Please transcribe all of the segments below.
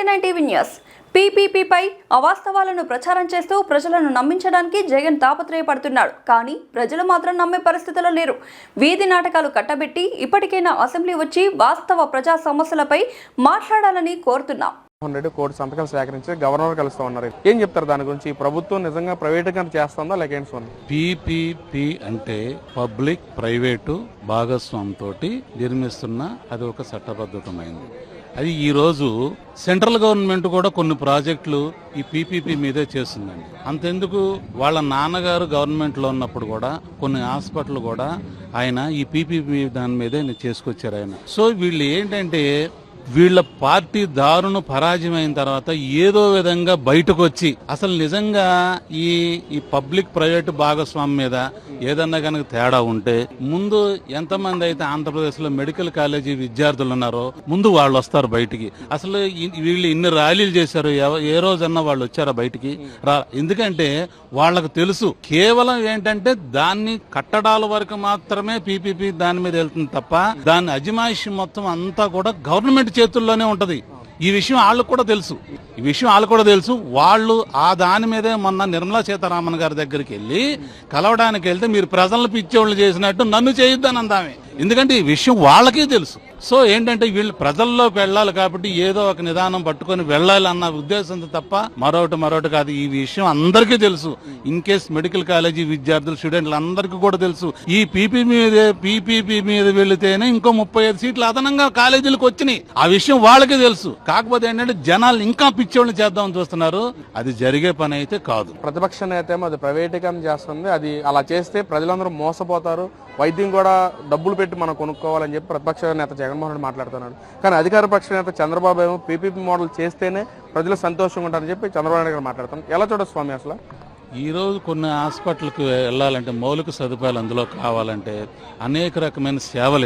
KK9 TV news. పీపీపీపై అవాస్తవాలను ప్రచారం చేస్తూ ప్రజలను నమ్మించడానికి జగన్ తాపత్రయపడుతున్నాడు. కానీ ప్రజలు మాత్రం నమ్మే పరిస్థితిలో లేరు. వీధి నాటకాలు కట్టబెట్టి ఇప్పటికైనా అసెంబ్లీ వచ్చి వాస్తవ ప్రజా సమస్యలపై మాట్లాడాలని కోరుతున్నాం. కోటి సంతకాలు సేకరించి గవర్నర్ కలుస్తా ఉన్నారు. ఏం చెప్తారు దాని గురించి? ప్రభుత్వం నిజంగా ప్రైవేటీకరణ చేస్తుందా లేక ఏంటి? పీపీపీ అంటే పబ్లిక్ ప్రైవేటు భాగస్వామ్యంతో నిర్మిస్తున్న అది ఒక చట్టబద్ధతమైంది. అది ఈ రోజు సెంట్రల్ గవర్నమెంట్ కూడా కొన్ని ప్రాజెక్టులు ఈ పీపీపీ మీదే చేస్తుందండి. అంతెందుకు, వాళ్ళ నాన్నగారు గవర్నమెంట్ లో ఉన్నప్పుడు కూడా కొన్ని హాస్పిటల్ కూడా ఆయన ఈ పీపీపీ దాని మీదే చేసుకొచ్చారు ఆయన. సో వీళ్ళు ఏంటంటే వీళ్ళ పార్టీ దారుణ పరాజయమైన తర్వాత ఏదో విధంగా బయటకు వచ్చి అసలు నిజంగా ఈ పబ్లిక్ ప్రైవేట్ భాగస్వామ్యం మీద ఏదన్నా కనుక తేడా ఉంటే ముందు ఎంతమంది అయితే ఆంధ్రప్రదేశ్ లో మెడికల్ కాలేజీ విద్యార్థులు ఉన్నారో ముందు వాళ్ళు వస్తారు బయటికి. అసలు వీళ్ళు ఇన్ని ర్యాలీలు చేశారు, ఏ రోజన్నా వాళ్ళు వచ్చారా బయటికి? ఎందుకంటే వాళ్ళకు తెలుసు కేవలం ఏంటంటే దాన్ని కట్టడాల వరకు మాత్రమే పీపీపీ దాని మీద వెళ్తుంది తప్ప దాని అజమాయిషి మొత్తం అంతా కూడా గవర్నమెంట్ చేతుల్లోనే ఉంటది. ఈ విషయం వాళ్ళకు కూడా తెలుసు. వాళ్ళు ఆ దాని మీదే మొన్న నిర్మలా సీతారామన్ గారి దగ్గరికి వెళ్ళి కలవడానికి వెళ్తే మీరు ప్రజలను పిచ్చోళ్ళు చేసినట్టు నన్ను చేయొద్దని అందామే. ఎందుకంటే ఈ విషయం వాళ్ళకే తెలుసు. సో ఏంటంటే వీళ్ళు ప్రజల్లోకి వెళ్ళాలి కాబట్టి ఏదో ఒక నిదానం పట్టుకొని వెళ్ళాలి అన్న ఉద్దేశంతో తప్ప మరొకటి కాదు. ఈ విషయం అందరికీ తెలుసు. ఇన్ కేస్ మెడికల్ కాలేజీ విద్యార్థులు స్టూడెంట్లు అందరికీ కూడా తెలుసు. ఈ పీపీపీ మీద వెళితేనే ఇంకో 35 సీట్లు అదనంగా కాలేజీలకు వచ్చినాయి. ఆ విషయం వాళ్ళకే తెలుసు. కాకపోతే ఏంటంటే జనాలు ఇంకా పిచ్చోళ్ళని చేద్దామని చూస్తున్నారు. అది జరిగే పని అయితే కాదు. ప్రతిపక్ష నేత ఏమో అది ప్రైవేటీకరణ చేస్తుంది. అది అలా చేస్తే ప్రజలందరూ మోసపోతారు, వైద్యం కూడా డబ్బులు పెట్టి మనం కొనుక్కోవాలని చెప్పి ప్రతిపక్ష నేత జగన్మోహన్ రెడ్డి మాట్లాడుతున్నాడు. కానీ అధికార పక్ష నేత చంద్రబాబు ఏమో పీపీపీ మోడల్ చేస్తేనే ప్రజలు సంతోషంగా ఉంటారని చెప్పి చంద్రబాబు నాయుడు గారు మాట్లాడుతున్నారు. ఎలా చూడొచ్చు స్వామి అసలు? ఈ రోజు కొన్ని హాస్పిటల్కి వెళ్ళాలంటే మౌలిక సదుపాయాలు అందులో కావాలంటే అనేక రకమైన సేవలు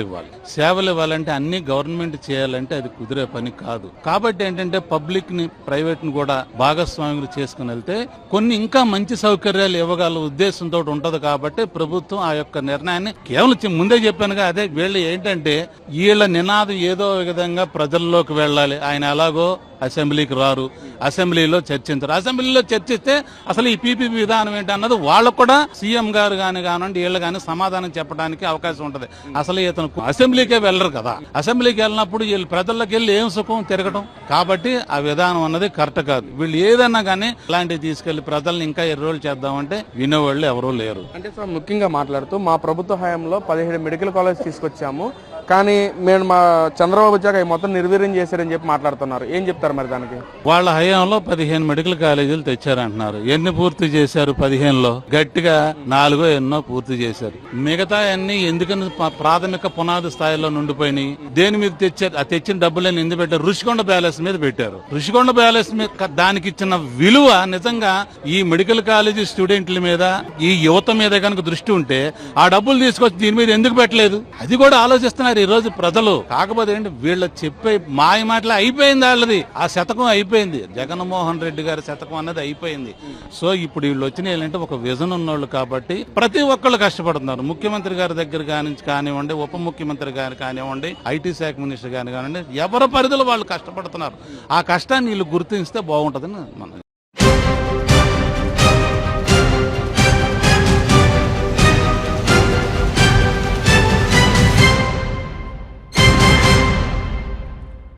ఇవ్వాలంటే అన్ని గవర్నమెంట్ చేయాలంటే అది కుదిరే పని కాదు. కాబట్టి ఏంటంటే పబ్లిక్ ని ప్రైవేట్ ని కూడా భాగస్వామ్యం చేసుకుని వెళ్తే కొన్ని ఇంకా మంచి సౌకర్యాలు ఇవ్వగల ఉద్దేశంతో ఉంటది. కాబట్టి ప్రభుత్వం ఆ యొక్క నిర్ణయాన్ని కేవలం ముందే చెప్పానుగా, అదే వీళ్ళు ఏంటంటే వీళ్ళ నినాదం ఏదో విధంగా ప్రజల్లోకి వెళ్ళాలి. ఆయన ఎలాగో అసెంబ్లీకి రారు, అసెంబ్లీలో చర్చించరు. అసెంబ్లీలో చర్చిస్తే అసలు ఈ పీపీపీ విధానం ఏంటి అన్నది వాళ్ళకు కూడా సీఎం గారు కానివ్వండి వీళ్ళు కానీ సమాధానం చెప్పడానికి అవకాశం ఉంటది. అసలు ఇతను అసెంబ్లీకే వెళ్ళరు కదా. అసెంబ్లీకి వెళ్ళినప్పుడు వీళ్ళు ప్రజల్లోకి వెళ్ళి ఏం సుఖం తిరగటం. కాబట్టి ఆ విధానం అన్నది కరెక్ట్ కాదు. వీళ్ళు ఏదన్నా కానీ ఇలాంటివి తీసుకెళ్లి ప్రజల్ని ఇంకా ఎర్రోలు చేద్దామంటే వినేవాళ్ళు ఎవరూ లేరు. అంటే సార్ ముఖ్యంగా మాట్లాడుతూ మా ప్రభుత్వ హయాంలో 17 మెడికల్ కాలేజ్ తీసుకొచ్చాము, కానీ మేము మా చంద్రబాబు వచ్చాక మొత్తం నిర్వీర్యం చేశారని చెప్పి మాట్లాడుతున్నారు. ఏం చెప్తారు మరి దానికి? వాళ్ళ హయాంలో 15 మెడికల్ కాలేజీలు తెచ్చారంటున్నారు. ఎన్ని పూర్తి చేశారు? 15లో గట్టిగా 4 ఎన్నో పూర్తి చేశారు. మిగతా అన్ని ఎందుకని ప్రాథమిక పునాది స్థాయిలో నుండిపోయినాయి. దేని మీద తెచ్చారు? ఆ తెచ్చిన డబ్బులని ఎందుకు పెట్టారు? రుషికొండ ప్యాలెస్ మీద పెట్టారు. రుషికొండ ప్యాలెస్ మీద దానికి ఇచ్చిన విలువ నిజంగా ఈ మెడికల్ కాలేజీ స్టూడెంట్ల మీద ఈ యువత మీద కనుక దృష్టి ఉంటే ఆ డబ్బులు తీసుకొచ్చి దీని మీద ఎందుకు పెట్టలేదు? అది కూడా ఆలోచిస్తున్నారు ఈ రోజు ప్రజలు. కాకపోతే ఏంటి వీళ్ళు చెప్పే మాయ మాటలు అయిపోయింది. వాళ్ళది ఆ శతకం అయిపోయింది. జగన్మోహన్ రెడ్డి గారి శతకం అన్నది అయిపోయింది. సో ఇప్పుడు వీళ్ళు వచ్చిన ఏంటంటే ఒక విజన్ ఉన్నోళ్ళు కాబట్టి ప్రతి ఒక్కళ్ళు కష్టపడుతున్నారు. ముఖ్యమంత్రి గారి దగ్గర కానివ్వండి, ఉప ముఖ్యమంత్రి గారు కానివ్వండి, ఐటీ శాఖ మినిస్టర్ గారు కానివ్వండి, ఎవరి పరిధిలో వాళ్ళు కష్టపడుతున్నారు. ఆ కష్టాన్ని వీళ్ళు గుర్తిస్తే బాగుంటుందని మనం